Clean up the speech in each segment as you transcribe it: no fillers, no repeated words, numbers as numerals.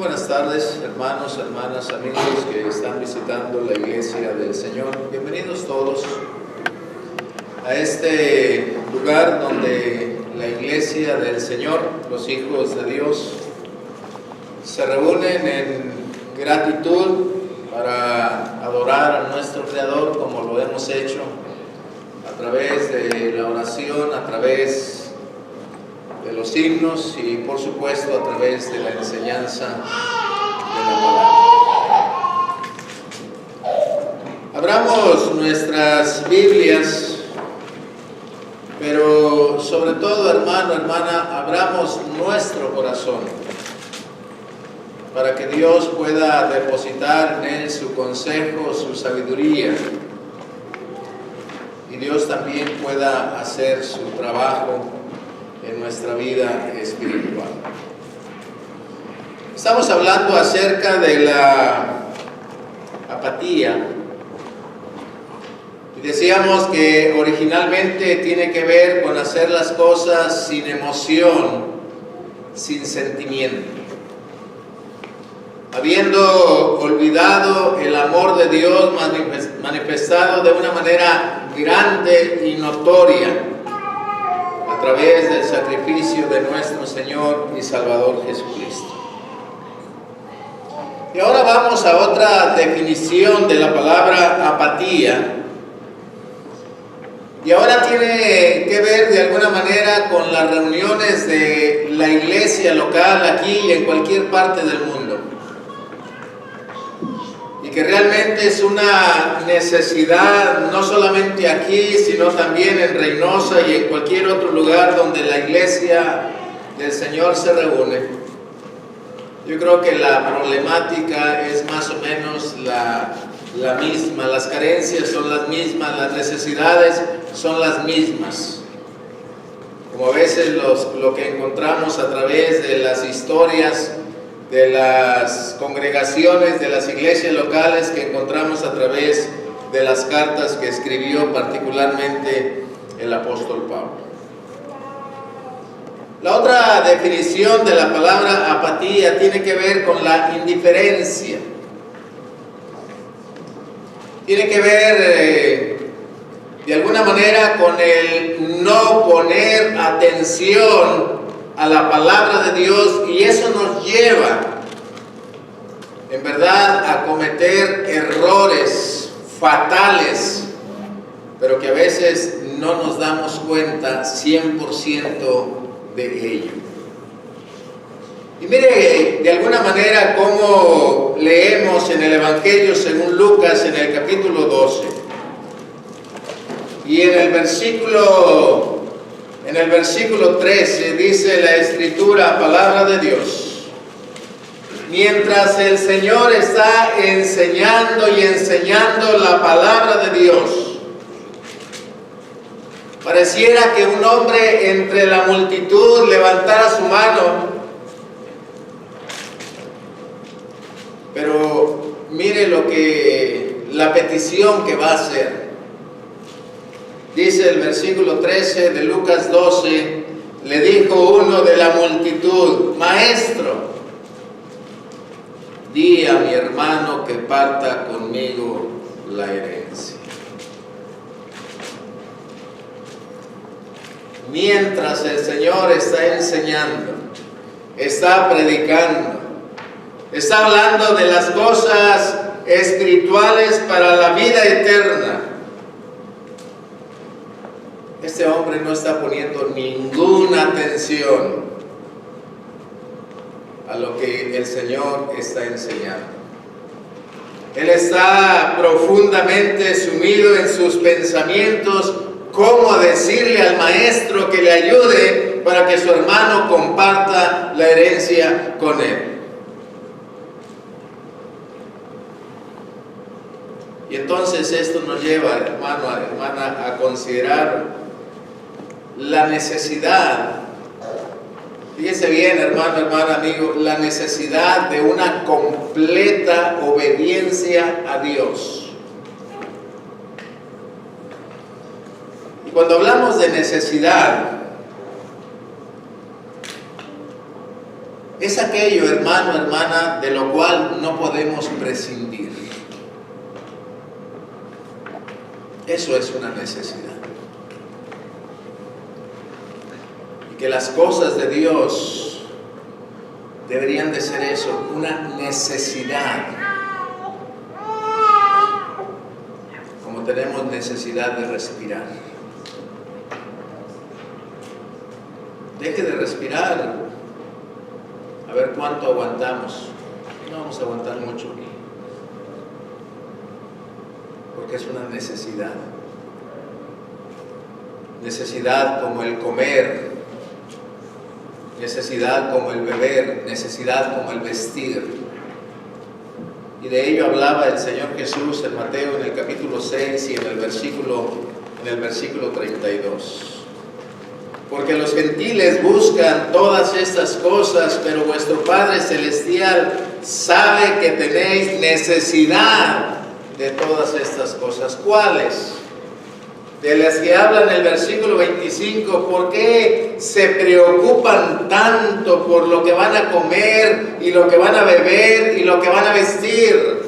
buenas tardes, hermanos, hermanas, amigos que están visitando la iglesia del Señor. Bienvenidos todos a este lugar donde la iglesia del Señor, los hijos de Dios, se reúnen en gratitud para adorar a nuestro Creador como lo hemos hecho a través de la oración, a través de los himnos y por supuesto a través de la enseñanza de la palabra. Abramos nuestras Biblias, pero sobre todo, hermano, hermana, abramos nuestro corazón para que Dios pueda depositar en él su consejo, su sabiduría, y Dios también pueda hacer su trabajo en nuestra vida espiritual. Estamos hablando acerca de la apatía. Y decíamos que originalmente tiene que ver con hacer las cosas sin emoción, sin sentimiento. Habiendo olvidado el amor de Dios manifestado de una manera grande y notoria a través del sacrificio de nuestro Señor y Salvador Jesucristo. Y ahora vamos a otra definición de la palabra apatía. Y ahora tiene que ver de alguna manera con las reuniones de la iglesia local aquí y en cualquier parte del mundo. Y que realmente es una necesidad, no solamente aquí, sino también en Reynosa y en cualquier otro lugar donde la iglesia del Señor se reúne. Yo creo que la problemática es más o menos la misma, las carencias son las mismas, las necesidades son las mismas. Como a veces lo que encontramos a través de las historias de las congregaciones, de las iglesias locales, que encontramos a través de las cartas que escribió particularmente el apóstol Pablo. La otra definición de la palabra apatía tiene que ver con la indiferencia. Tiene que ver de alguna manera con el no poner atención a la palabra de Dios, y eso nos lleva en verdad a cometer errores fatales, pero que a veces no nos damos cuenta 100% de ello. Y mire de alguna manera cómo leemos en el Evangelio según Lucas en el capítulo 12 y en el versículo 13 dice la Escritura, palabra de Dios: mientras el Señor está enseñando y enseñando la palabra de Dios, pareciera que un hombre entre la multitud levantara su mano, pero mire la petición que va a hacer. Dice el versículo 13 de Lucas 12, le dijo uno de la multitud: Maestro, di a mi hermano que parta conmigo la herencia. Mientras el Señor está enseñando, está predicando, está hablando de las cosas espirituales para la vida eterna, este hombre no está poniendo ninguna atención a lo que el Señor está enseñando. Él está profundamente sumido en sus pensamientos, cómo decirle al maestro que le ayude para que su hermano comparta la herencia con él. Y entonces esto nos lleva, hermano, hermana, a considerar la necesidad, fíjese bien, hermano, hermana, amigo, la necesidad de una completa obediencia a Dios. Y cuando hablamos de necesidad, es aquello, hermano, hermana, de lo cual no podemos prescindir. Eso es una necesidad. Y que las cosas de Dios deberían de ser eso, una necesidad. Como tenemos necesidad de respirar. Deje de respirar. A ver cuánto aguantamos. No vamos a aguantar mucho. Porque es una necesidad. Necesidad como el comer. Necesidad como el beber. Necesidad como el vestir. Y de ello hablaba el Señor Jesús en Mateo en el capítulo 6 y en el versículo 32. Porque los gentiles buscan todas estas cosas, pero vuestro Padre Celestial sabe que tenéis necesidad de todas estas cosas. ¿Cuáles? De las que habla en el versículo 25. ¿Por qué se preocupan tanto por lo que van a comer y lo que van a beber y lo que van a vestir?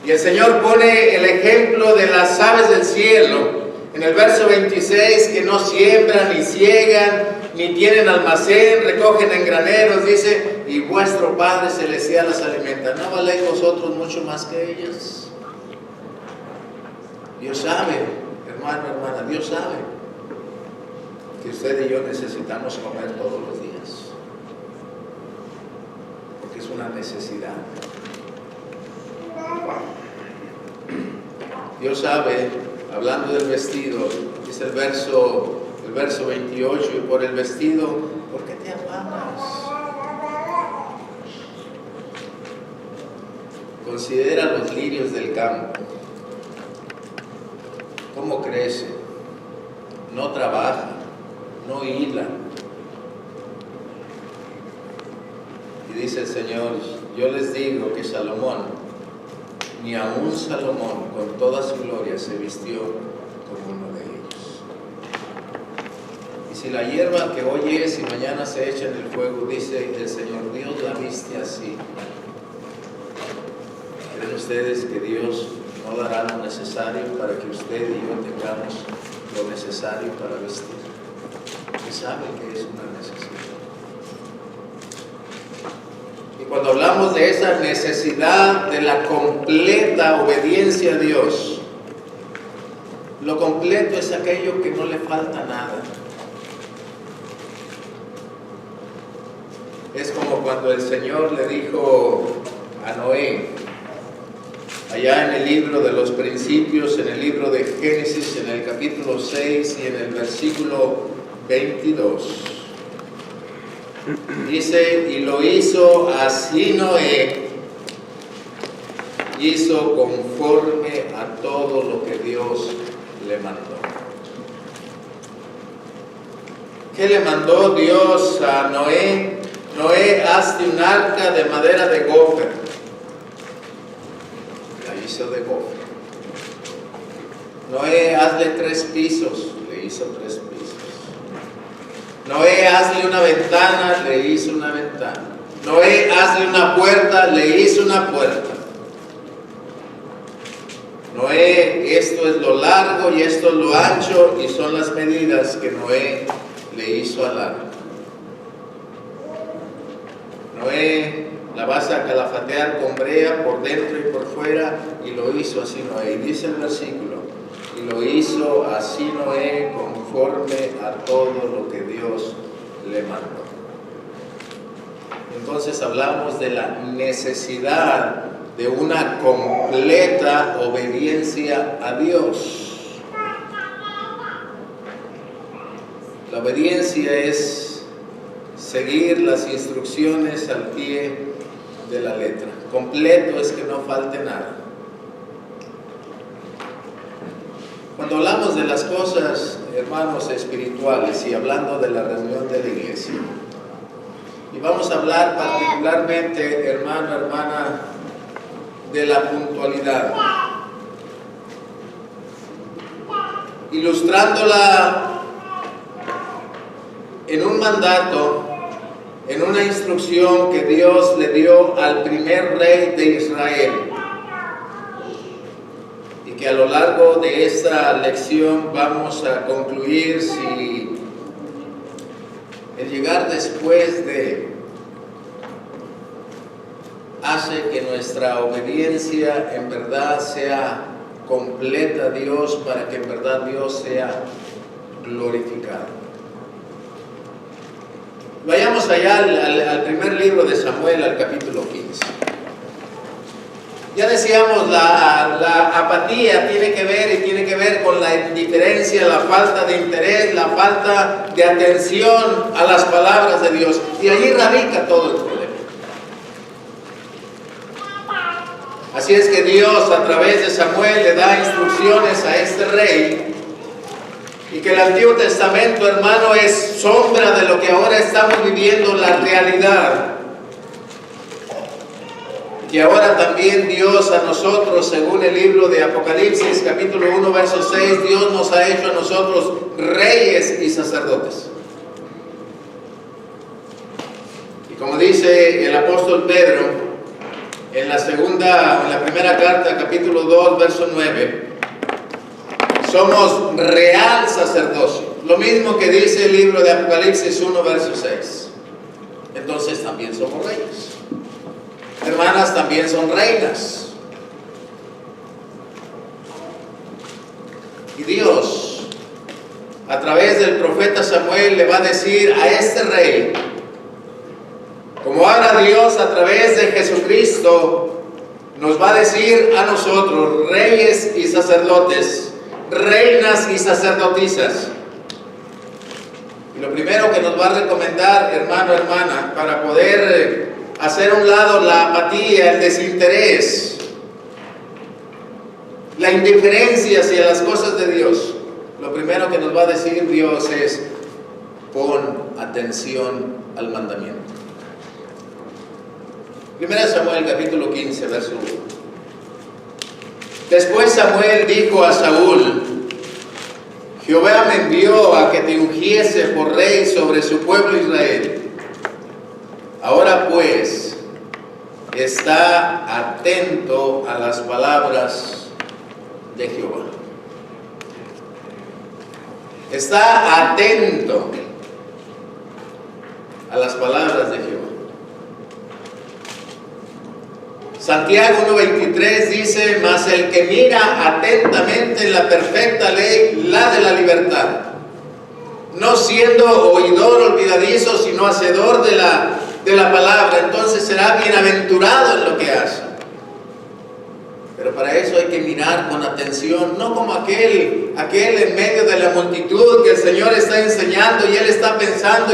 Y el Señor pone el ejemplo de las aves del cielo. En el verso 26, que no siembran, ni ciegan, ni tienen almacén, recogen en graneros, dice, y vuestro Padre Celestial las alimenta. ¿No valéis vosotros mucho más que ellas? Dios sabe, hermano, hermana, Dios sabe que usted y yo necesitamos comer todos los días. Porque es una necesidad. Dios sabe, hablando del vestido, dice el verso 28, y por el vestido, ¿por qué te afanas? Considera los lirios del campo, cómo crecen, no trabajan, no hilan. Y dice el Señor, yo les digo que Salomón, ni aun Salomón con toda su gloria se vistió como uno de ellos. Y si la hierba que hoy es y mañana se echa en el fuego, dice el Señor, Dios la viste así. ¿Creen ustedes que Dios no dará lo necesario para que usted y yo tengamos lo necesario para vestir? Él sabe que es una necesidad. Y cuando hablamos de esa necesidad de la completa obediencia a Dios, lo completo es aquello que no le falta nada. Es como cuando el Señor le dijo a Noé, allá en el libro de los principios, en el libro de Génesis, en el capítulo 6 y en el versículo 22. Dice, y lo hizo así Noé, hizo conforme a todo lo que Dios le mandó. ¿Qué le mandó Dios a Noé? Noé, hazte un arca de madera de gofer. La hizo de gofer. Noé, hazle 3 pisos. Le hizo 3 pisos. Noé, hazle una ventana, le hizo una ventana. Noé, hazle una puerta, le hizo una puerta. Noé, esto es lo largo y esto es lo ancho, y son las medidas que Noé le hizo al arca. Noé, la vas a calafatear con brea por dentro y por fuera, y lo hizo así Noé. Y dice el versículo, y lo hizo así Noé conforme a todo lo que Dios le mandó. Entonces hablamos de la necesidad de una completa obediencia a Dios. La obediencia es seguir las instrucciones al pie de la letra. Completo es que no falte nada. Cuando hablamos de las cosas, hermanos, espirituales, y hablando de la reunión de la iglesia, y vamos a hablar particularmente, hermano, hermana, de la puntualidad, ilustrándola en un mandato en una instrucción que Dios le dio al primer rey de Israel, y que a lo largo de esta lección vamos a concluir si el llegar después de hace que nuestra obediencia en verdad sea completa a Dios, para que en verdad Dios sea glorificado. Vayamos allá al primer libro de Samuel, al capítulo 15. Ya decíamos, la apatía tiene que ver con la indiferencia, la falta de interés, la falta de atención a las palabras de Dios. Y allí radica todo el problema. Así es que Dios, a través de Samuel, le da instrucciones a este rey. Y que el Antiguo Testamento, hermano, es sombra de lo que ahora estamos viviendo, la realidad. Y ahora también Dios a nosotros, según el libro de Apocalipsis, capítulo 1, verso 6, Dios nos ha hecho a nosotros reyes y sacerdotes. Y como dice el apóstol Pedro, en la primera carta, capítulo 2, verso 9, somos real sacerdocio. Lo mismo que dice el libro de Apocalipsis 1, verso 6. Entonces también somos reyes. Hermanas, también son reinas. Y Dios, a través del profeta Samuel, le va a decir a este rey, como ahora Dios a través de Jesucristo nos va a decir a nosotros, reyes y sacerdotes, reinas y sacerdotisas. Y lo primero que nos va a recomendar, hermano, hermana, para poder hacer a un lado la apatía, el desinterés, la indiferencia hacia las cosas de Dios, lo primero que nos va a decir Dios es: pon atención al mandamiento. 1 Samuel capítulo 15, verso 1. Después Samuel dijo a Saúl: Jehová me envió a que te ungiese por rey sobre su pueblo Israel. Ahora pues, está atento a las palabras de Jehová. Está atento a las palabras de Jehová. Santiago 1:23 dice: mas el que mira atentamente en la perfecta ley, la de la libertad, no siendo oidor olvidadizo, sino hacedor de la palabra, entonces será bienaventurado en lo que hace. Pero para eso hay que mirar con atención, no como aquel en medio de la multitud que el Señor está enseñando y él está pensando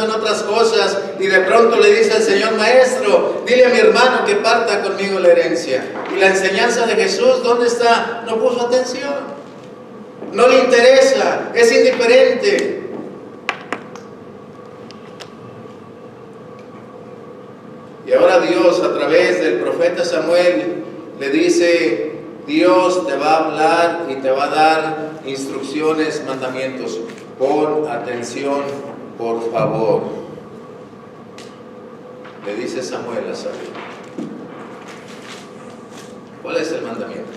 en otras cosas, y de pronto le dice al Señor: maestro, dile a mi hermano que parta conmigo la herencia. Y la enseñanza de Jesús, ¿dónde está? No puso atención, no le interesa, es indiferente. Y ahora Dios, a través del profeta Samuel, le dice: Dios te va a hablar y te va a dar instrucciones, mandamientos. Pon atención, por favor. Le dice Samuel a Saúl. ¿Cuál es el mandamiento?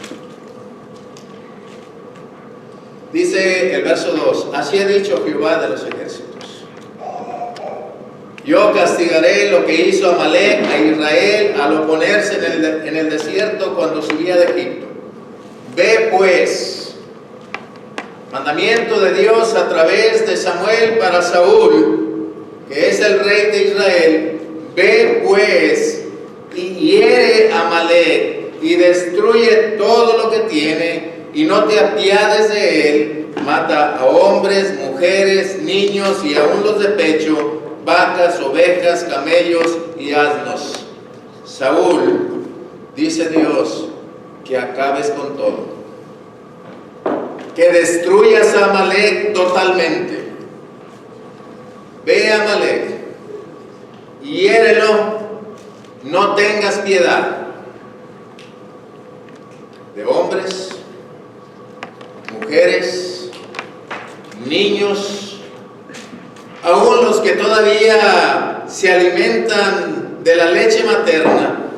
Dice el verso 2: así ha dicho Jehová de los ejércitos: yo castigaré lo que hizo Amalec a Israel al oponerse en el desierto cuando subía de Egipto. Ve pues, mandamiento de Dios a través de Samuel para Saúl, que es el rey de Israel. Ve pues y hiere a Amalec y destruye todo lo que tiene, y no te apiades de él. Mata a hombres, mujeres, niños y aún los de pecho, vacas, ovejas, camellos y asnos. Saúl, dice Dios, que acabes con todo, que destruyas a Amalec totalmente. Ve a Amalec, hiérelo, no tengas piedad de hombres, mujeres, niños, aún los que todavía se alimentan de la leche materna,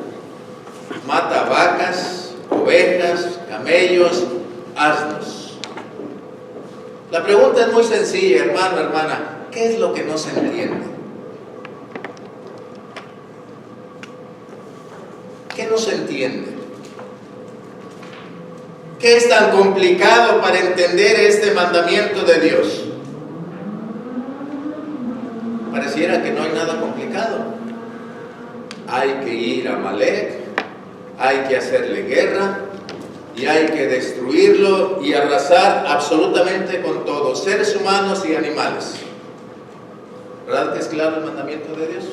mata vacas, ovejas, camellos, asnos. La pregunta es muy sencilla, hermano, hermana, ¿qué es lo que no se entiende? ¿Qué no se entiende? ¿Qué es tan complicado para entender este mandamiento de Dios? Pareciera que no hay nada complicado. Hay que ir a Amalek, hay que hacerle guerra y hay que destruirlo y arrasar absolutamente con todo, seres humanos y animales. ¿Verdad que es claro el mandamiento de Dios?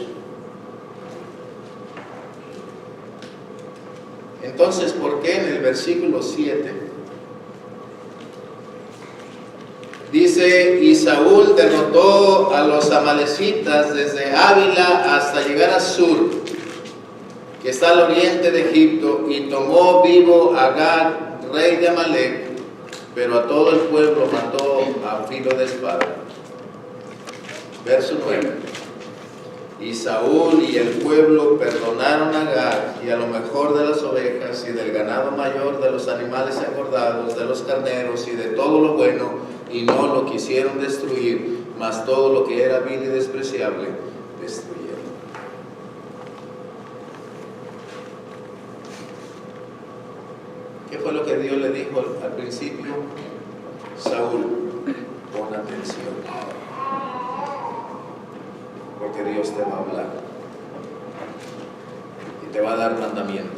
Entonces, ¿por qué en el versículo 7 dice: y Saúl derrotó a los amalecitas desde Ávila hasta llegar a Sur, que está al oriente de Egipto, y tomó vivo a Agag, rey de Amalek, pero a todo el pueblo mató a filo de espada? Verso 9. Y Saúl y el pueblo perdonaron a Agag y a lo mejor de las ovejas y del ganado mayor, de los animales engordados, de los carneros y de todo lo bueno, y no lo quisieron destruir, mas todo lo que era vil y despreciable destruyeron. ¿Qué fue lo que Dios le dijo al principio? Saúl, pon atención, porque Dios te va a hablar y te va a dar mandamiento.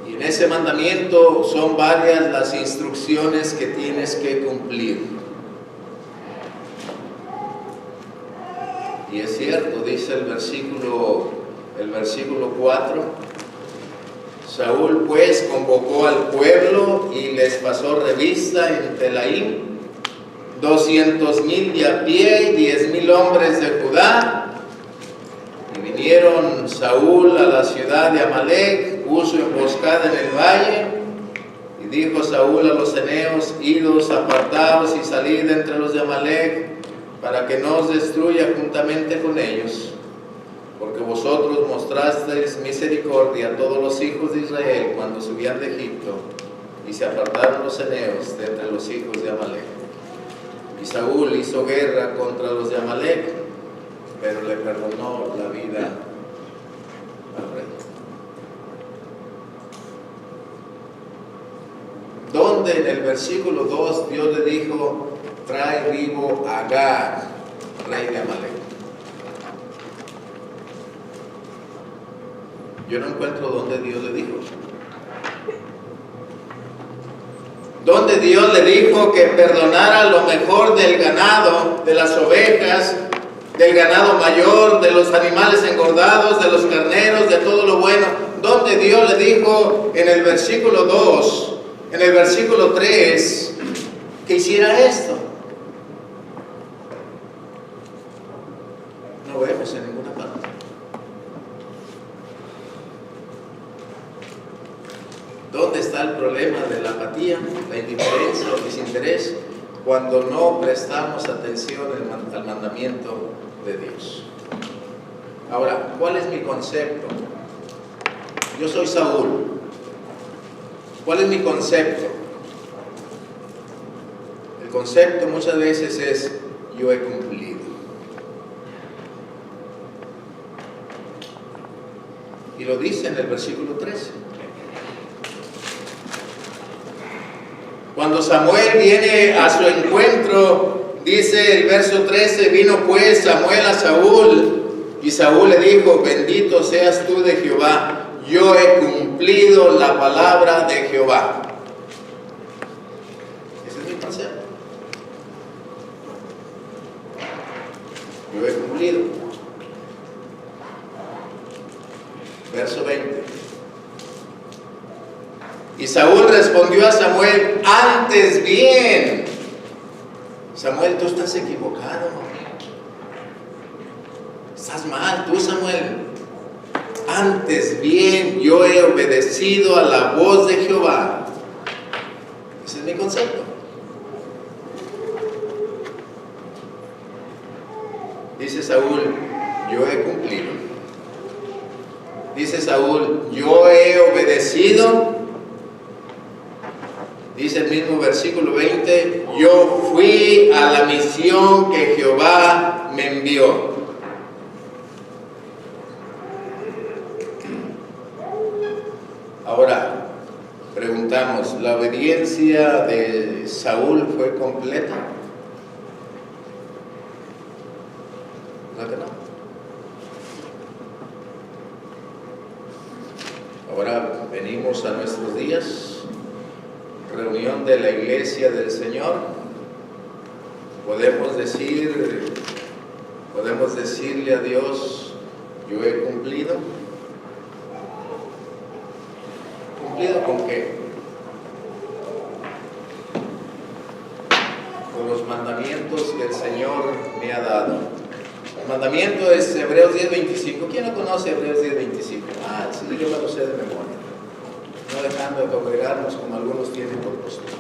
Y en ese mandamiento son varias las instrucciones que tienes que cumplir. Y es cierto, dice el versículo 4, Saúl pues convocó al pueblo y les pasó revista en Telaim, 200,000 de a pie y 10,000 hombres de Judá. Y vinieron Saúl a la ciudad de Amalek, puso emboscada en el valle, y dijo Saúl a los eneos: idos, apartaos y salid entre los de Amalek, para que no os destruya juntamente con ellos, porque vosotros mostrasteis misericordia a todos los hijos de Israel cuando subían de Egipto, y se apartaron los eneos de entre los hijos de Amalek. Y Saúl hizo guerra contra los de Amalek, pero le perdonó la vida al rey. Donde en el versículo 2 Dios le dijo: trae vivo a Agag, rey de Amalek. Yo no encuentro donde Dios le dijo. Donde Dios le dijo que perdonara lo mejor del ganado, de las ovejas, del ganado mayor, de los animales engordados, de los carneros, de todo lo bueno. Donde Dios le dijo en el versículo 2, en el versículo 3, que hiciera esto. No vemos en ninguna parte. ¿Dónde está el problema de la apatía, la indiferencia, el desinterés? Cuando no prestamos atención al mandamiento de Dios. Ahora, ¿cuál es mi concepto? Yo soy Saúl. ¿Cuál es mi concepto? El concepto muchas veces es: yo he cumplido. Y lo dice en el versículo 13. Cuando Samuel viene a su encuentro, dice el verso 13: vino pues Samuel a Saúl, y Saúl le dijo: bendito seas tú de Jehová, yo he cumplido la palabra de Jehová. Ese es mi concepto. Yo he cumplido. Verso 20. Y Saúl respondió a Samuel: antes bien. Samuel, tú estás equivocado. Estás mal, tú, Samuel. Antes bien, yo he obedecido a la voz de Jehová. Ese es mi concepto. Dice Saúl, yo he cumplido. Dice Saúl, yo he obedecido. Dice el mismo versículo 20, yo fui a la misión que Jehová me envió. Ahora, preguntamos, ¿la obediencia de Saúl fue completa? No, que no. Ahora venimos a nuestros días, reunión de la iglesia del Señor. Podemos decirle a Dios, yo he cumplido. ¿Cumplido con qué? Con los mandamientos que el Señor me ha dado. El mandamiento es Hebreos 10:25. ¿Quién no conoce Hebreos 10:25? Ah, sí, yo me lo sé de memoria. No dejando de congregarnos como algunos tienen por costumbre.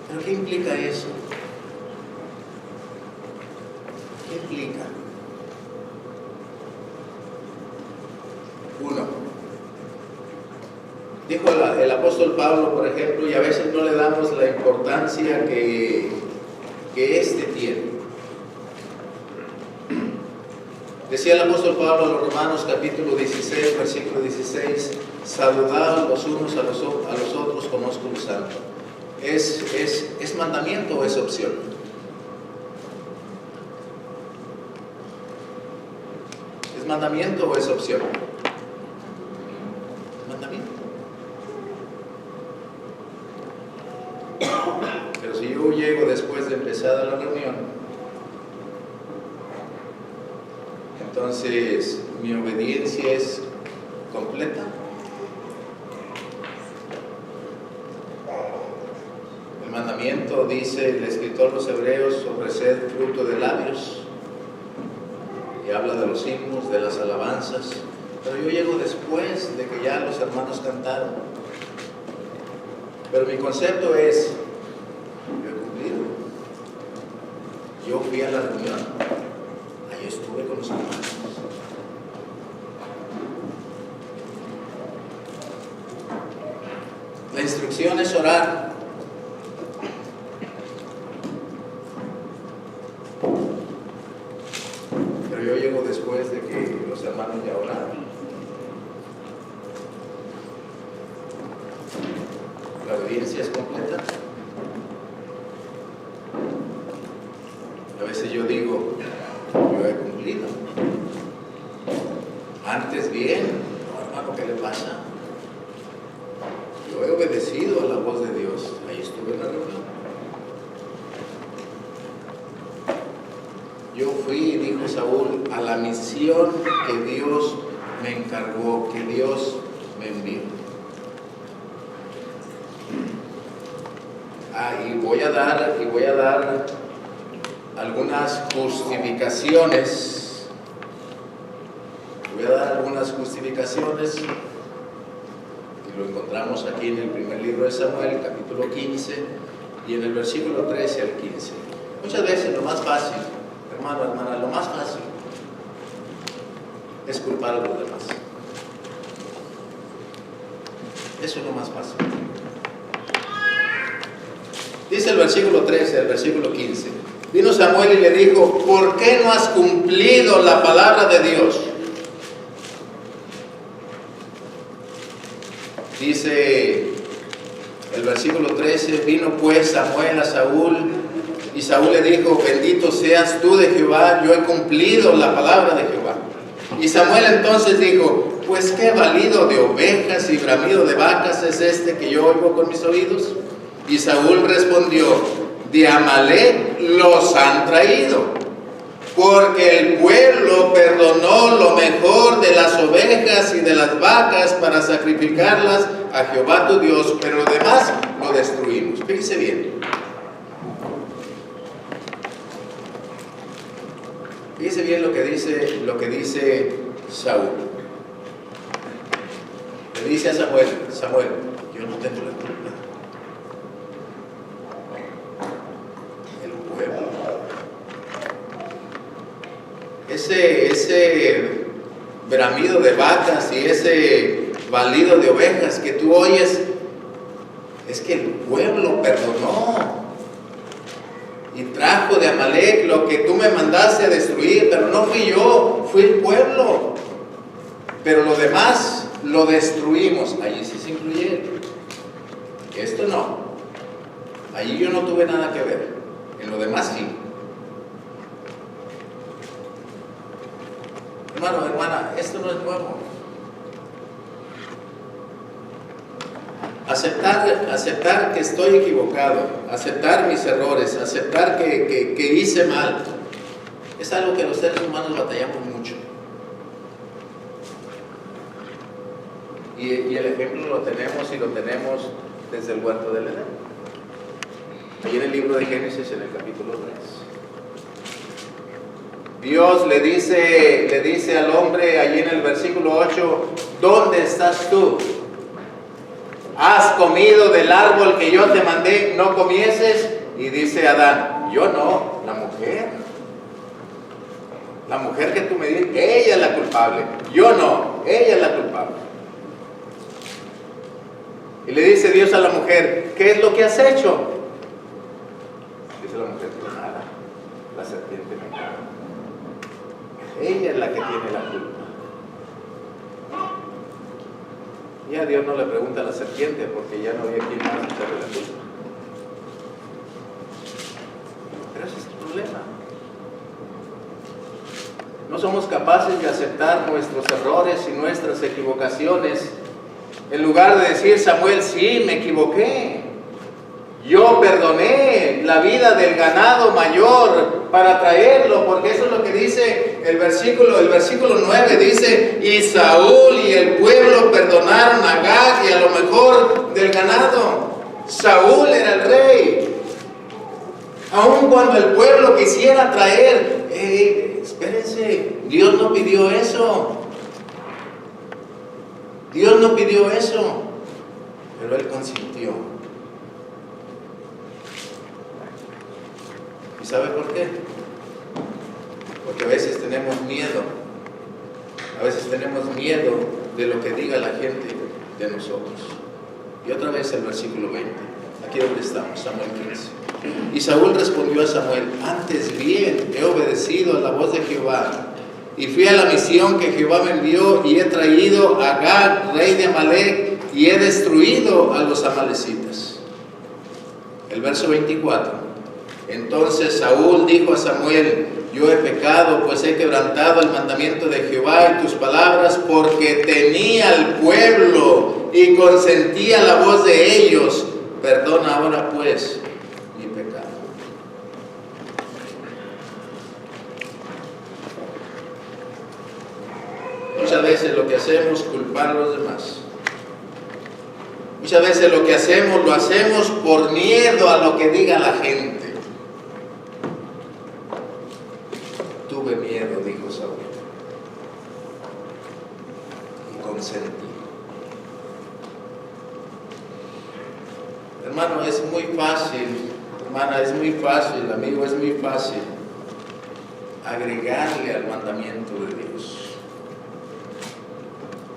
¿Pero qué implica eso? ¿Qué implica? Uno, dijo el apóstol Pablo, por ejemplo, y a veces no le damos la importancia que éste tiene. Decía el apóstol Pablo a los Romanos capítulo 16, versículo 16, saludad los unos a los otros con ósculo santo. ¿Es mandamiento o es opción? ¿Es mandamiento o es opción? Mandamiento. Pero si yo llego después de empezar la reunión, entonces mi obediencia es completa. El mandamiento, dice el escritor de los Hebreos, ofrecer fruto de labios, y habla de los himnos, de las alabanzas. Pero yo llego después de que ya los hermanos cantaron. Pero mi concepto es, yo he cumplido. Yo fui a la reunión, ahí estuve con los hermanos. La instrucción es orar. Pero yo llego después de que los hermanos ya oraron. ¿La obediencia es completa? A veces yo digo, yo he cumplido. Antes bien, no, hermano, ¿qué le pasa? Yo he obedecido a la voz de Dios. Ahí estuve en la reunión. Yo fui, dijo Saúl, a la misión que Dios me encargó, que Dios me envió. Y voy a dar algunas justificaciones. Voy a dar algunas justificaciones. Y lo encontramos aquí en el primer libro de Samuel, capítulo 15, y en el versículo 13 al 15. Muchas veces lo más fácil, hermano, hermana, lo más fácil es culpar a los demás. Eso es lo más fácil. Dice el versículo 13, el versículo 15. Vino Samuel y le dijo, ¿por qué no has cumplido la palabra de Dios? Dice el versículo 13, vino pues Samuel a Saúl, y Saúl le dijo, bendito seas tú de Jehová, yo he cumplido la palabra de Jehová. Y Samuel entonces dijo, pues qué balido de ovejas y bramido de vacas es este que yo oigo con mis oídos. Y Saúl respondió, de Amalec los han traído, porque el pueblo perdonó lo mejor de las ovejas y de las vacas para sacrificarlas a Jehová tu Dios, pero lo demás lo destruimos. Fíjense bien. Fíjense bien lo que dice Saúl. Le dice a Samuel, yo no tengo la culpa. ese bramido de vacas y ese balido de ovejas que tú oyes, es que el pueblo perdonó y trajo de Amalek lo que tú me mandaste a destruir, pero no fui yo, fue el pueblo. Pero lo demás lo destruimos. Allí sí se incluye. Esto no. Allí yo no tuve nada que ver. En lo demás sí. Hermano, hermana, esto no es nuevo. Aceptar que estoy equivocado, aceptar mis errores, aceptar que hice mal, es algo que los seres humanos batallamos mucho. Y el ejemplo lo tenemos desde el huerto del Edén. Ahí en el libro de Génesis, en el capítulo 3. Dios le dice al hombre, allí en el versículo 8, ¿dónde estás tú? ¿Has comido del árbol que yo te mandé, no comieses? Y dice Adán, yo no, la mujer. La mujer que tú me diste, ella es la culpable. Yo no, ella es la culpable. Y le dice Dios a la mujer, ¿qué es lo que has hecho? Dice la mujer, pues nada, la serpiente me engañó. Ella es la que tiene la culpa. Y a Dios no le pregunta a la serpiente porque ya no había quien más echarle la culpa. Pero ese es el problema. No somos capaces de aceptar nuestros errores y nuestras equivocaciones. En lugar de decir, Samuel, sí, me equivoqué. Yo perdoné la vida del ganado mayor para traerlo, porque eso es lo que dice el versículo 9, dice, y Saúl y el pueblo perdonaron a Agag y a lo mejor del ganado. Saúl era el rey. Aun cuando el pueblo quisiera traer, espérense, Dios no pidió eso. Dios no pidió eso, pero Él consintió. ¿Y sabe por qué? Porque a veces tenemos miedo. A veces tenemos miedo de lo que diga la gente de nosotros. Y otra vez el versículo 20. Aquí donde estamos, Samuel 15. Y Saúl respondió a Samuel, antes bien he obedecido a la voz de Jehová. Y fui a la misión que Jehová me envió y he traído a Agag, rey de Amalek, y he destruido a los amalecitas. El verso 24. Entonces Saúl dijo a Samuel, yo he pecado, pues he quebrantado el mandamiento de Jehová y tus palabras, porque temía al pueblo y consentía la voz de ellos. Perdona ahora pues mi pecado. Muchas veces lo que hacemos es culpar a los demás. Muchas veces lo que hacemos, lo hacemos por miedo a lo que diga la gente. Tuve miedo, dijo Saúl, y consentí. Hermano, es muy fácil, hermana, es muy fácil, amigo, es muy fácil agregarle al mandamiento de Dios.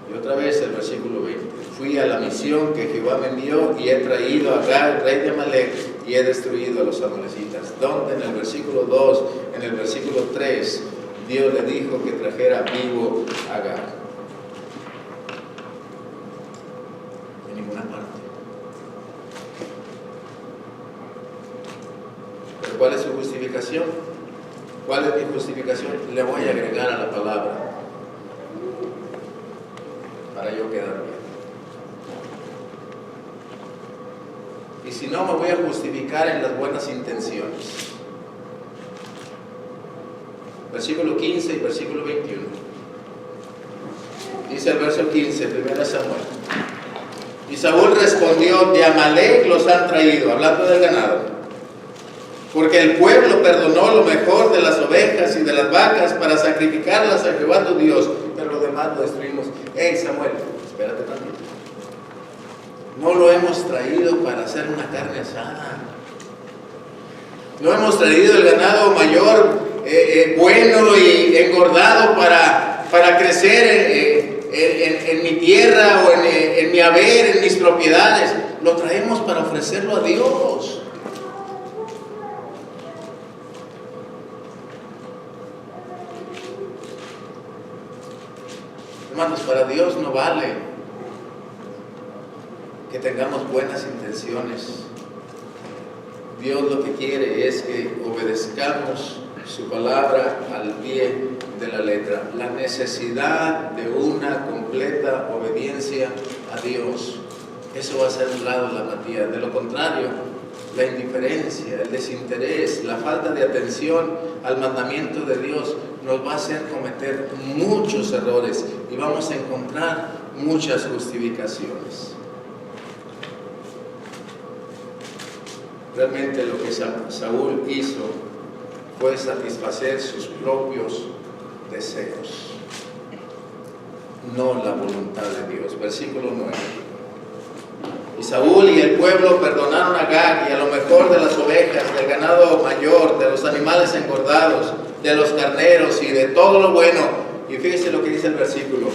Y otra vez el versículo 20. Fui a la misión que Jehová me envió y he traído a Agag, rey de Amalek, y he destruido a los amalecitas. Donde en el versículo 2, en el versículo 3, Dios le dijo que trajera vivo a Agag. En ninguna parte. ¿Pero cuál es su justificación? ¿Cuál es mi justificación? Le voy a agregar a la palabra para yo quedar bien. Y si no, me voy a justificar en las buenas intenciones. Versículo 15 y versículo 21. Dice el verso 15, 1 Samuel. Y Saúl respondió, de Amalek los han traído, hablando del ganado, porque el pueblo perdonó lo mejor de las ovejas y de las vacas para sacrificarlas a Jehová tu Dios, pero lo demás lo destruimos. Hey Samuel, espérate tantito. No lo hemos traído para hacer una carne asada. No hemos traído el ganado mayor bueno y engordado para crecer en mi tierra o en mi haber, en mis propiedades. Lo traemos para ofrecerlo a Dios. Hermanos, para Dios no vale que tengamos buenas intenciones. Dios lo que quiere es que obedezcamos su palabra al pie de la letra. La necesidad de una completa obediencia a Dios, eso va a ser un lado la apatía. De lo contrario, la indiferencia, el desinterés, la falta de atención al mandamiento de Dios nos va a hacer cometer muchos errores y vamos a encontrar muchas justificaciones. Realmente lo que Saúl hizo fue satisfacer sus propios deseos, no la voluntad de Dios. Versículo 9. Y Saúl y el pueblo perdonaron a Agag y a lo mejor de las ovejas, del ganado mayor, de los animales engordados, de los carneros y de todo lo bueno. Y fíjese lo que dice el versículo: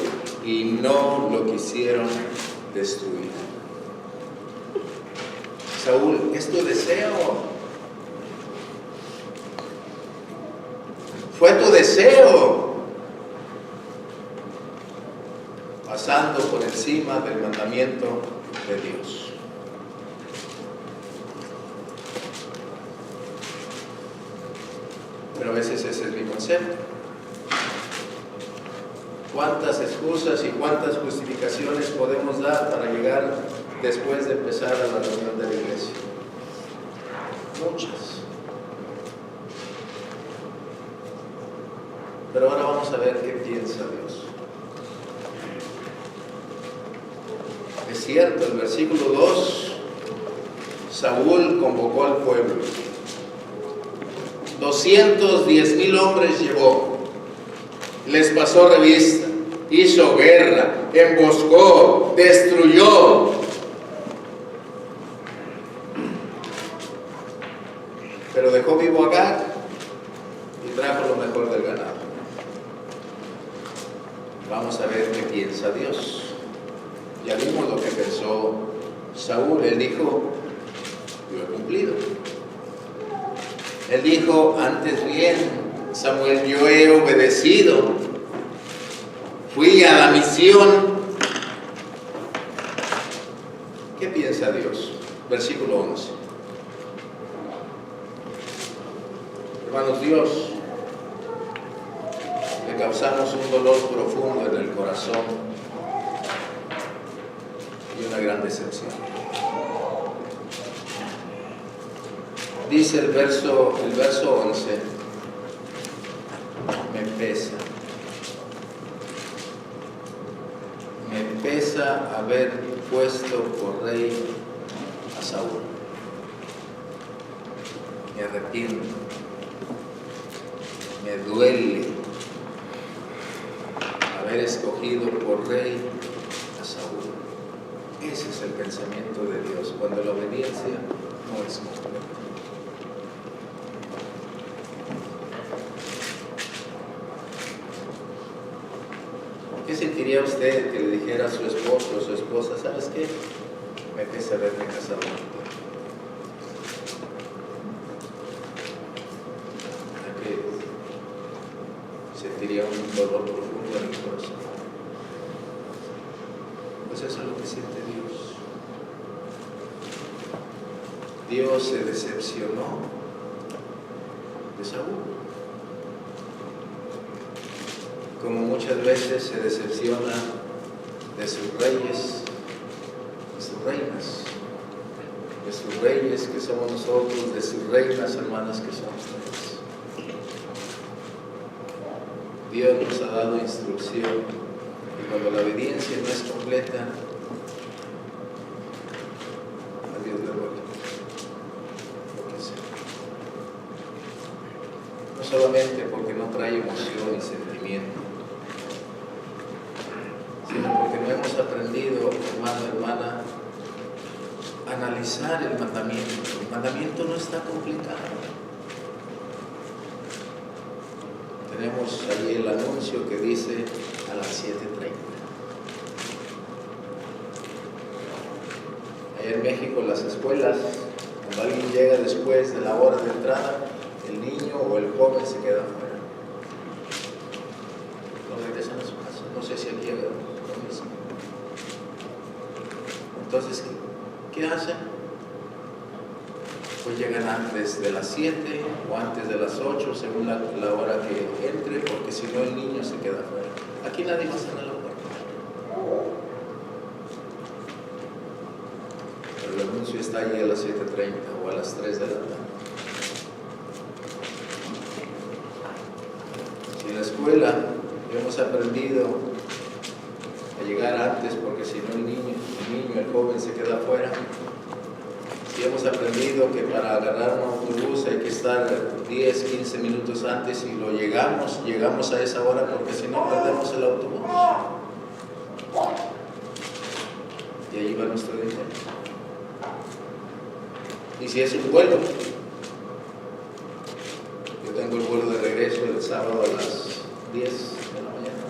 y no lo quisieron destruir. Saúl, es tu deseo. Fue tu deseo. Pasando por encima del mandamiento de Dios. Pero a veces ese es mi concepto. ¿Cuántas excusas y cuántas justificaciones podemos dar para llegar después de empezar a la reunión de la iglesia? Muchas. Pero ahora vamos a ver qué piensa Dios. Es cierto, el versículo 2, Saúl convocó al pueblo. 210,000 hombres llevó. Les pasó revista, hizo guerra, emboscó, destruyó. Pero dejó vivo a Agag y trajo lo mejor del ganado. Vamos a ver qué piensa Dios. Ya vimos lo que pensó Saúl. Él dijo: yo he cumplido. Él dijo: antes bien, Samuel, yo he obedecido. Fui a la misión. ¿Qué piensa Dios? Versículo 11. Hermanos, Dios le causamos un dolor profundo en el corazón y una gran decepción. Dice el verso 11: me pesa haber puesto por rey a Saúl. Me arrepiento, me duele haber escogido por rey a Saúl. Ese es el pensamiento de Dios cuando la obediencia no es completa. ¿Qué sentiría usted que le dijera a su esposo o su esposa: ¿sabes qué? Me pesa haberme casado contigo? Sentiría un dolor profundo en el corazón. Pues eso es lo que siente Dios. Dios se decepcionó de Saúl, como muchas veces se decepciona de sus reyes, de sus reinas, de sus reyes que somos nosotros, de sus reinas hermanas que somos ustedes. Dios nos ha dado instrucción y cuando la obediencia no es completa, a Dios le ruego lo que sea. No solamente porque no trae emoción y sentimiento, sino porque no hemos aprendido, hermano, hermana, a analizar el mandamiento. El mandamiento no está complicado. tenemos ahí el anuncio que dice a las 7:30. Allá en México las escuelas, cuando alguien llega después de la hora de entrada, el niño o el joven se queda afuera. No regresan a su casa. No sé si aquí hay lo mismo. Entonces, ¿qué hacen? Pues llegan antes de las 7 o antes de las 8, según la hora que entre, porque si no el niño se queda afuera. Aquí nadie más en la puerta. Pero el anuncio está allí a las 7:30 o a las 3 de la tarde. Si en la escuela hemos aprendido a llegar antes, porque si no el niño, el joven se queda afuera. Si hemos aprendido que para agarrar un autobús hay que estar 10, 15 minutos antes y llegamos a esa hora, porque si no perdemos el autobús. Y ahí va nuestro dinero. Y si es un vuelo, yo tengo el vuelo de regreso el sábado a las 10 de la mañana.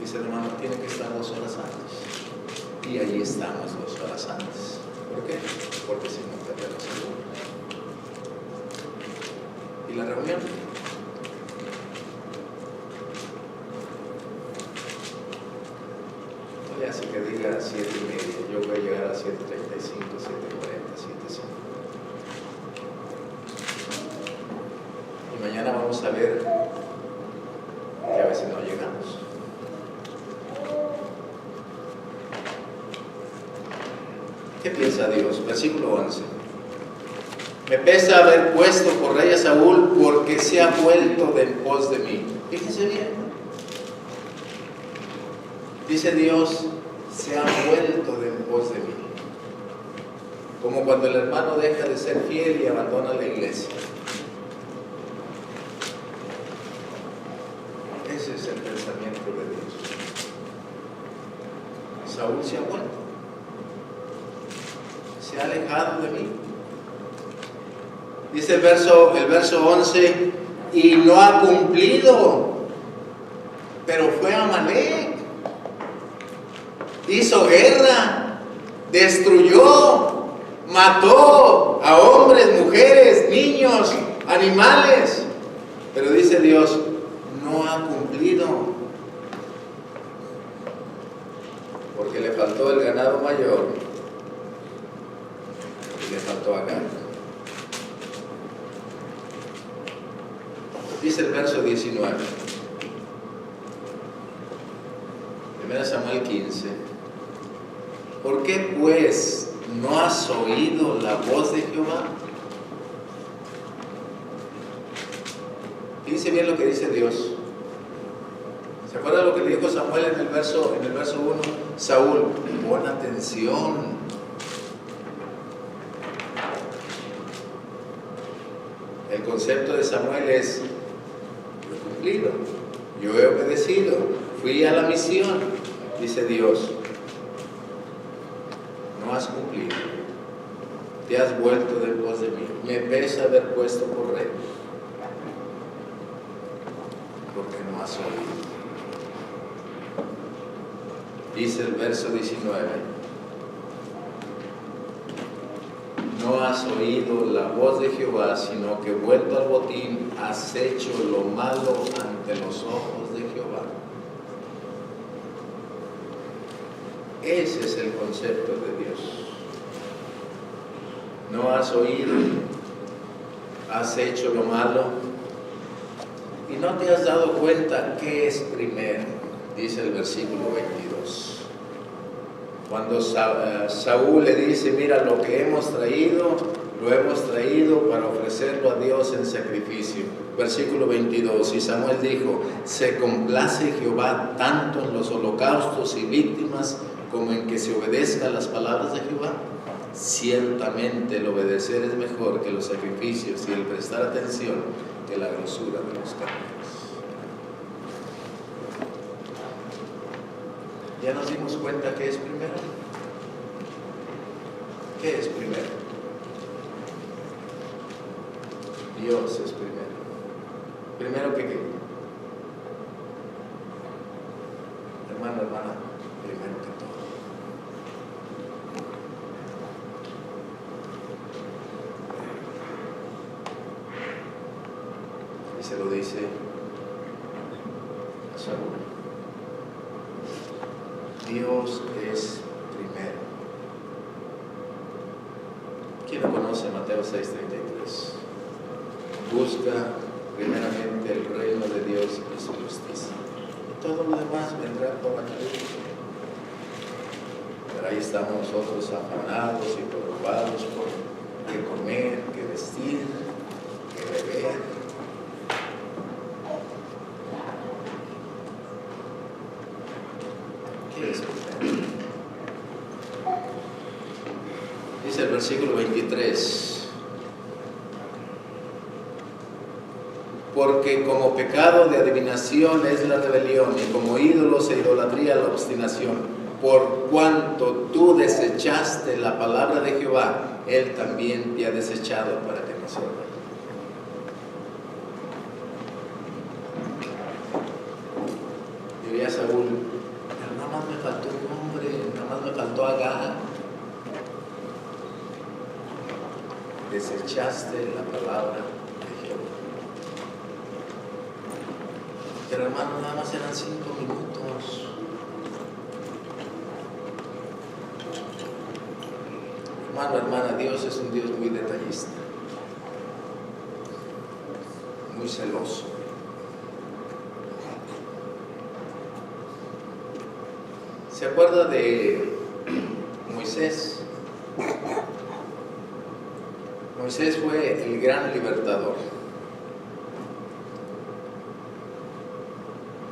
Dice el hermano, tiene que estar 2 horas antes. Y ahí estamos 2 horas antes. ¿Por qué? Porque si no perdemos el vuelo. ¿Y la reunión? No le hace que diga 7:30, yo voy a llegar a 7:35, 7:40, 7:05. Y mañana vamos a ver que a veces no llegamos. ¿Qué piensa Dios? Versículo 11. Me pesa haber puesto por rey a Saúl, porque se ha vuelto de en pos de mí. Fíjense bien. Dice Dios, se ha vuelto de en pos de mí. Como cuando el hermano deja de ser fiel y abandona la iglesia. Ese es el pensamiento de Dios. Saúl se ha vuelto. Se ha alejado de mí. Dice el verso 11, y no ha cumplido, pero fue a Amalek, hizo guerra, destruyó, mató a hombres, mujeres, niños, animales, pero dice Dios, no ha cumplido, porque le faltó el ganado mayor y le faltó Agar. Dice el verso 19, 1 Samuel 15. ¿Por qué pues no has oído la voz de Jehová? Fíjense bien lo que dice Dios. ¿Se acuerdan lo que le dijo Samuel en el verso 1? Saúl, pon atención. El concepto de Samuel es: yo he cumplido, yo he obedecido, fui a la misión, dice Dios. No has cumplido, te has vuelto de pos de mí. Me pesa haber puesto por rey, porque no has oído. Dice el verso 19, no has oído la voz de Jehová, sino que vuelto al botín has hecho lo malo ante los ojos de Jehová. Ese es el concepto de Dios. No has oído, has hecho lo malo y no te has dado cuenta qué es primero, dice el versículo 22. Cuando Saúl le dice, mira, lo que hemos traído, lo hemos traído para ofrecerlo a Dios en sacrificio. Versículo 22, y Samuel dijo, se complace Jehová tanto en los holocaustos y víctimas como en que se obedezca las palabras de Jehová. Ciertamente el obedecer es mejor que los sacrificios y el prestar atención que la grosura de los caminos. ¿Ya nos dimos cuenta qué es primero? ¿Qué es primero? Dios es primero. Primero que qué. Hermano, hermana, primero que todo. Y se lo dice a Saúl. Dios es primero. ¿Quién no conoce Mateo 6:33? Busca primeramente el reino de Dios y su justicia, y todo lo demás vendrá por añadidura. Pero ahí estamos nosotros afanados y preocupados por qué comer, qué vestir, qué beber. ¿Qué es primero? Dice el versículo 23. Porque como pecado de adivinación es la rebelión, y como ídolos e idolatría la obstinación. Por cuanto tú desechaste la palabra de Jehová, Él también te ha desechado para que no sirva. Diría Saúl, pero nada más me faltó un hombre, nada más me faltó Agag. Desechaste la palabra de Jehová. Pero hermano, nada más eran 5 minutos. Hermano, hermana, Dios es un Dios muy detallista, muy celoso. ¿Se acuerda de Moisés? Moisés fue el gran libertador.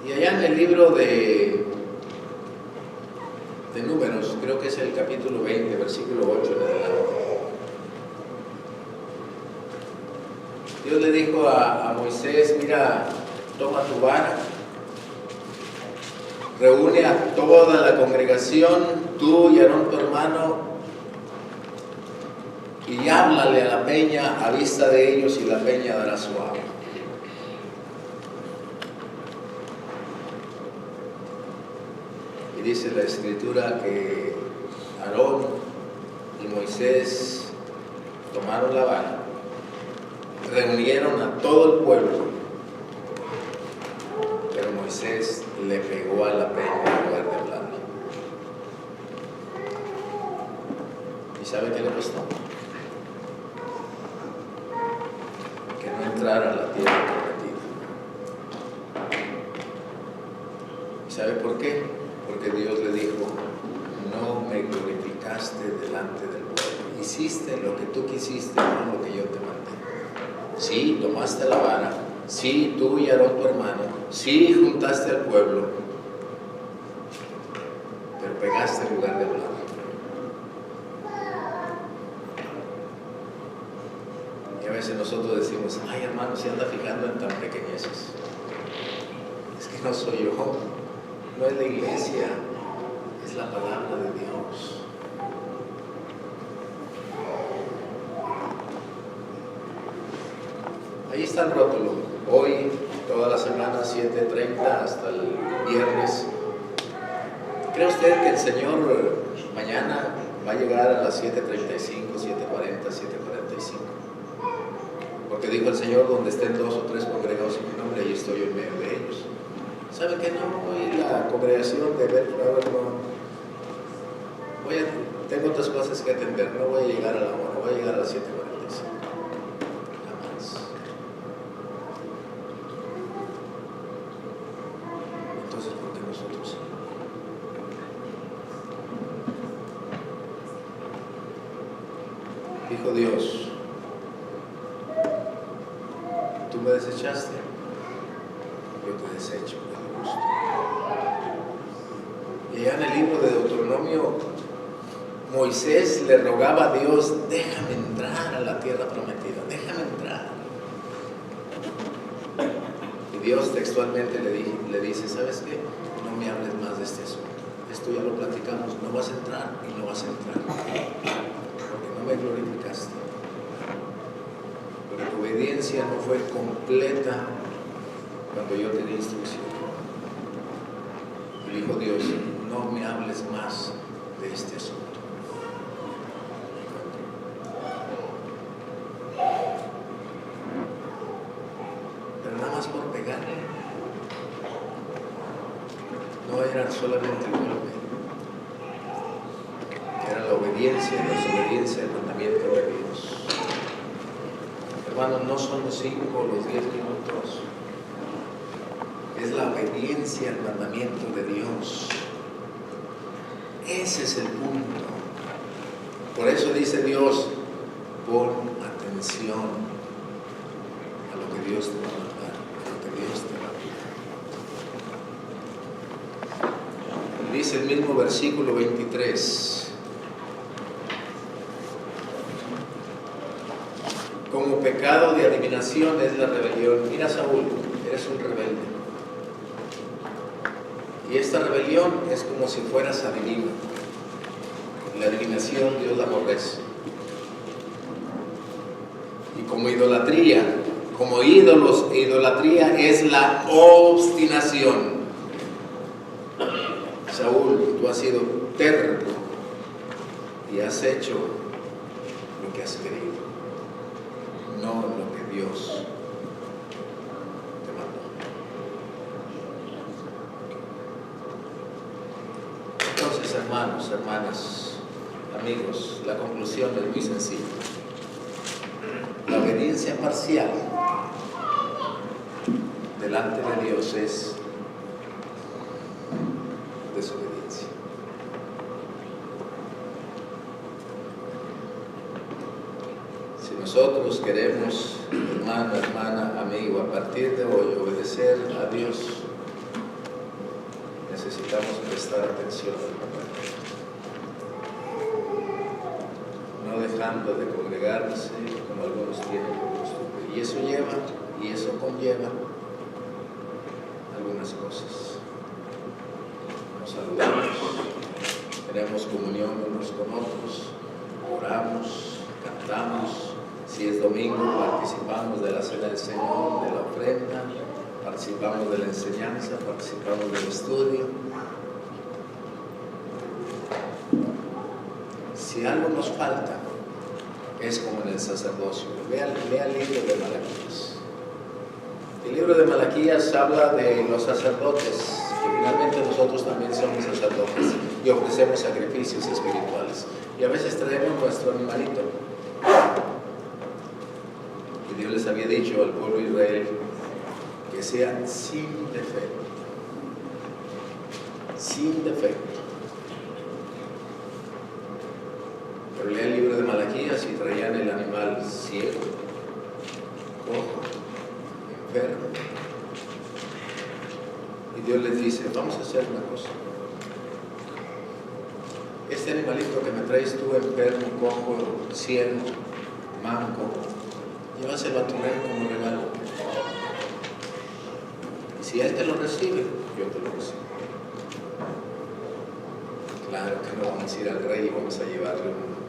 Y allá en el libro de Números, creo que es el capítulo 20, versículo 8 en adelante, Dios le dijo a Moisés, mira, toma tu vara, reúne a toda la congregación, tú y Aarón tu hermano, y háblale a la peña a vista de ellos, y la peña dará su agua. Y dice la Escritura que Aarón y Moisés tomaron la vara, reunieron a todo el pueblo, pero Moisés le pegó a la peña en lugar de hablarle. ¿Y sabe qué le costó? Que no entrara a la tierra prometida. ¿Y sabe por qué? Porque Dios le dijo, no me glorificaste delante del pueblo. Hiciste lo que tú quisiste, no lo que yo te mandé. Sí, tomaste la vara. Sí, tú y Aarón tu hermano. Sí, juntaste al pueblo. Pero pegaste en lugar de hablar. Y a veces nosotros decimos, ay hermano, se anda fijando en tan pequeñeces. Es que no soy yo. No es la iglesia, es la palabra de Dios. Ahí está el rótulo. Hoy, toda la semana, 7:30 hasta el viernes. ¿Cree usted que el Señor mañana va a llegar a las 7:35, 7:40, 7:45? Porque dijo el Señor, donde estén 2 o 3 congregados en mi nombre, ahí estoy en medio de ellos. ¿Sabe que no? Hoy la congregación de Bellflower tengo otras cosas que atender, no voy a llegar a la hora, voy a llegar a las 7:45. Jamás. Entonces, ¿por qué nosotros? Dijo Dios, tú me desechaste, yo te desecho. Y allá en el libro de Deuteronomio, Moisés le rogaba a Dios, déjame entrar a la tierra prometida, déjame entrar. Y Dios textualmente le dice, ¿sabes qué? No me hables más de este asunto. Esto ya lo platicamos, no vas a entrar y no vas a entrar. Porque no me glorificaste. Porque tu obediencia no fue completa cuando yo te di instrucción. Y dijo Dios, no me hables más de este asunto. Pero nada más por pegarle. No era solamente el golpe, era la obediencia y la desobediencia al mandamiento de Dios. Hermanos, no son los 5 o los 10 minutos, es la obediencia al mandamiento de Dios. Ese es el punto. Por eso dice Dios, pon atención a lo que Dios te va a mandar, a lo que Dios te va a mandar. Dice el mismo versículo 23. Como pecado de adivinación es la rebelión. Mira, Saúl, eres un rebelde. Y esta rebelión es como si fueras adivino. La adivinación Dios la aborrece. Y como idolatría, como ídolos, idolatría es la obstinación. Saúl, tú has sido terco y has hecho lo que has querido, no lo que Dios te mandó. Entonces, hermanos, hermanas, amigos, la conclusión es muy sencilla. La obediencia parcial delante de Dios es desobediencia. Si nosotros queremos, hermano, hermana, amigo, a partir de hoy obedecer a Dios, necesitamos prestar atención al mandamiento, no dejando de congregarse como algunos tienen por costumbre. Y eso lleva, y eso conlleva algunas cosas. Nos saludamos, tenemos comunión unos con otros, oramos, cantamos. Si es domingo, participamos de la cena del Señor, de la ofrenda, participamos de la enseñanza, participamos del estudio. Si algo nos falta, es como en el sacerdocio. Lea el libro de Malaquías. El libro de Malaquías habla de los sacerdotes, que finalmente nosotros también somos sacerdotes y ofrecemos sacrificios espirituales. Y a veces traemos nuestro animalito. Y Dios les había dicho al pueblo de Israel que sea sin defecto. Sin defecto. Pero lea el libro de Malaquías y traían el animal ciego, cojo, enfermo. Y Dios les dice, vamos a hacer una cosa. Este animalito que me traes tú, enfermo, cojo, ciego, manco, llévaselo a tu rey como regalo. Y si él te lo recibe, yo te lo recibo. Claro que no vamos a ir al rey y vamos a llevarle un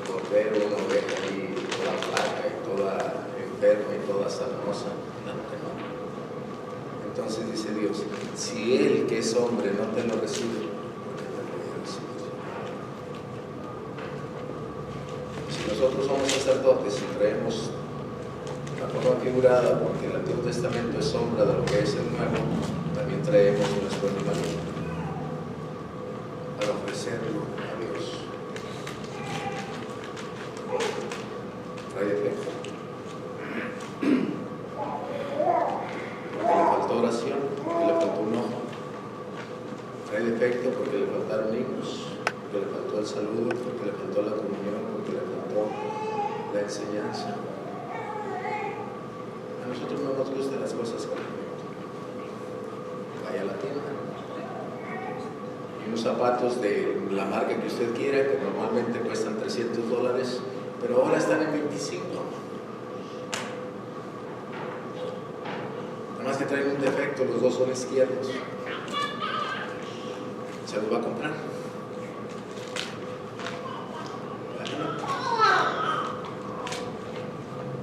cordero, una oveja ahí, toda flaca y toda enferma y toda sarnosa. Claro que no. Entonces dice Dios, si él que es hombre no te lo recibe, ¿por qué te lo voy a recibir? Si nosotros somos sacerdotes y traemos la forma figurada, porque el Antiguo Testamento es sombra de lo que es el Nuevo, también traemos nuestro animalito para ofrecerlo a Dios. Trae defecto. Porque le faltó oración, porque le faltó un ojo. Trae defecto porque le faltaron himnos, porque le faltó el saludo, porque le faltó la comunión, porque le faltó la enseñanza. A nosotros no nos gustan las cosas con defecto. Vaya a la tienda. Unos zapatos de la marca que usted quiera, que normalmente cuestan $300, pero ahora están en 25. Además que traen un defecto, los dos son izquierdos. ¿Se los va a comprar?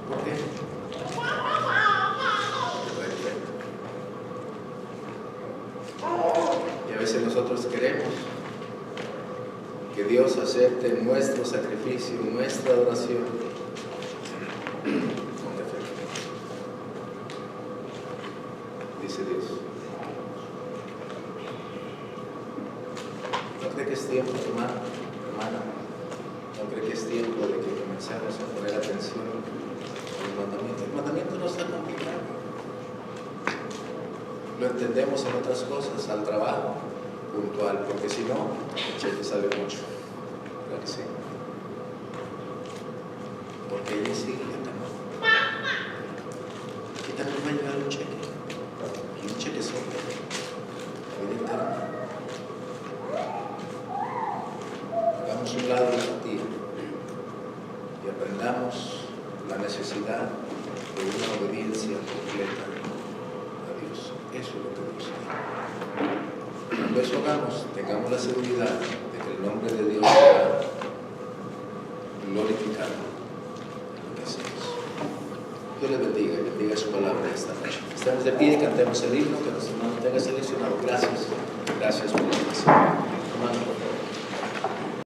¿Por qué? Trae defecto. Que Dios acepte nuestro sacrificio, nuestra adoración. Ponte fe. Dice Dios. ¿No cree que es tiempo, hermano, hermana? ¿No cree que es tiempo de que comencemos a poner atención al mandamiento? El mandamiento no está complicado. Lo entendemos en otras cosas, al trabajo, puntual, porque si no, el cheque sale mucho. Claro que sí. Porque ella sigue también. Aquí también va a llegar un cheque. Y un cheque solo. Hagamos un lado la mentira y aprendamos la necesidad de una obediencia completa a Dios. Eso es lo que Dios quiere. Cuando eso hagamos, tengamos la seguridad de que el nombre de Dios será glorificado en lo que hacemos. Dios les bendiga y bendiga su palabra esta noche. Estamos de pie y cantemos el himno que nuestro hermano tenga seleccionado. Gracias. Gracias por la atención. Hermano.